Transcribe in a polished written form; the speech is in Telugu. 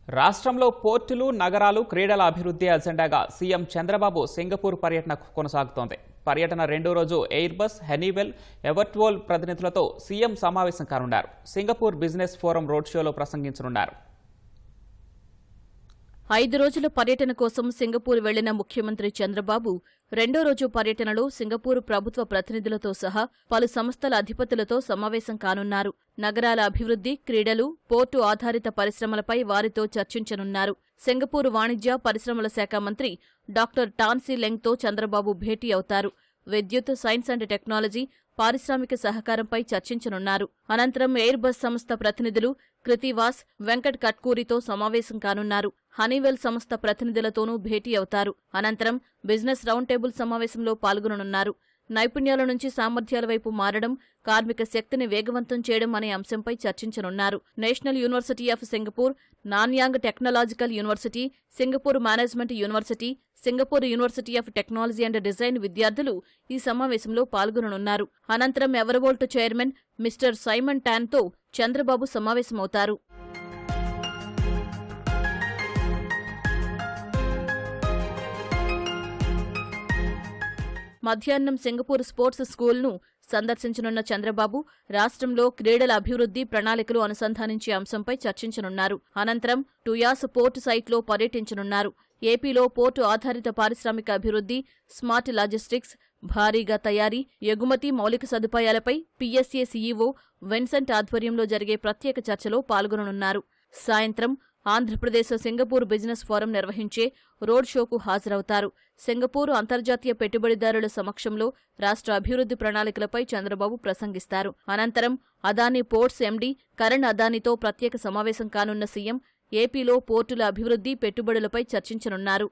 రాష్ట్రంలో పోర్టులు, నగరాలు, క్రీడల అభివృద్ధి అజెండాగా సీఎం చంద్రబాబు సింగపూర్ పర్యటన కొనసాగుతోంది. పర్యటన రెండో రోజు ఎయిర్బస్, హనీవెల్, ఎవర్ట్వోల్ ప్రతినిధులతో సీఎం సమావేశం కానున్నారు. సింగపూర్ బిజినెస్ ఫోరం రోడ్ షోలో ప్రసంగించనున్నారు. 5 రోజుల పర్యటన కోసం సింగపూర్ వెళ్లిన ముఖ్యమంత్రి చంద్రబాబు రెండో రోజు పర్యటనలో సింగపూర్ ప్రభుత్వ ప్రతినిధులతో సహా పలు సంస్థల అధిపతులతో సమావేశం కానున్నారు. నగరాల అభివృద్ధి, క్రీడలు, పోర్టు ఆధారిత పరిశ్రమలపై వారితో చర్చించనున్నారు. సింగపూర్ వాణిజ్య, పరిశ్రమల శాఖ మంత్రి డాక్టర్ టాన్ సీ లెంగ్తో చంద్రబాబు భేటీ అవుతారు. విద్యుత్, సైన్స్ అండ్ టెక్నాలజీ, పారిశ్రామిక సహకారంపై చర్చించనున్నారు. అనంతరం ఎయిర్ బస్ సంస్థ ప్రతినిధులు కృతివాస్, వెంకట్ కట్కూరితో సమావేశం కానున్నారు. హనీవెల్ సంస్థ ప్రతినిధులతోనూ భేటీ అవుతారు. అనంతరం బిజినెస్ రౌండ్ టేబుల్ సమావేశంలో పాల్గొననున్నారు. నైపుణ్యాల నుంచి సామర్థ్యాల వైపు మారడం, కార్మిక శక్తిని వేగవంతం చేయడం అనే అంశంపై చర్చించనున్నారు. National university of Singapore, Nanyang technological university, Singapore management university, Singapore university of technology and design విద్యార్థులు ఈ సమావేశంలో పాల్గొననున్నారు. అనంతరం ఎవరవోల్ట్ చైర్మన్ మిస్టర్ సైమన్ టాన్తో చంద్రబాబు సమావేశమవుతారు. మధ్యాహ్నం సింగపూర్ స్పోర్ట్స్ స్కూల్ను సందర్శించనున్న చంద్రబాబు రాష్ట్రంలో క్రీడల అభివృద్ధి ప్రణాళికలు అనుసంధానించే అంశంపై చర్చించనున్నారు. అనంతరం టుయాస్ పోర్టు సైట్లో పర్యటించనున్నారు. ఏపీలో పోర్టు ఆధారిత పారిశ్రామిక అభివృద్ధి, స్మార్ట్ లాజిస్టిక్స్, భారీగా తయారీ, ఎగుమతి మౌలిక సదుపాయాలపై పీఎస్ఏ సీఈఓ విన్సెంట్ ఆధ్వర్యంలో జరిగే ప్రత్యేక చర్చలో పాల్గొననున్నారు. సాయంత్రం ఆంధ్రప్రదేశ్ సింగపూర్ బిజినెస్ ఫోరం నిర్వహించే రోడ్ షోకు హాజరవుతారు. సింగపూర్ అంతర్జాతీయ పెట్టుబడిదారుల సమక్షంలో రాష్ట్ర అభివృద్ధి ప్రణాళికలపై చంద్రబాబు ప్రసంగిస్తారు. అనంతరం అదానీ పోర్ట్స్ ఎండీ కరణ్ అదానీతో ప్రత్యేక సమావేశం కానున్న సీఎం ఏపీలో పోర్టుల అభివృద్ధి, పెట్టుబడులపై చర్చించనున్నారు.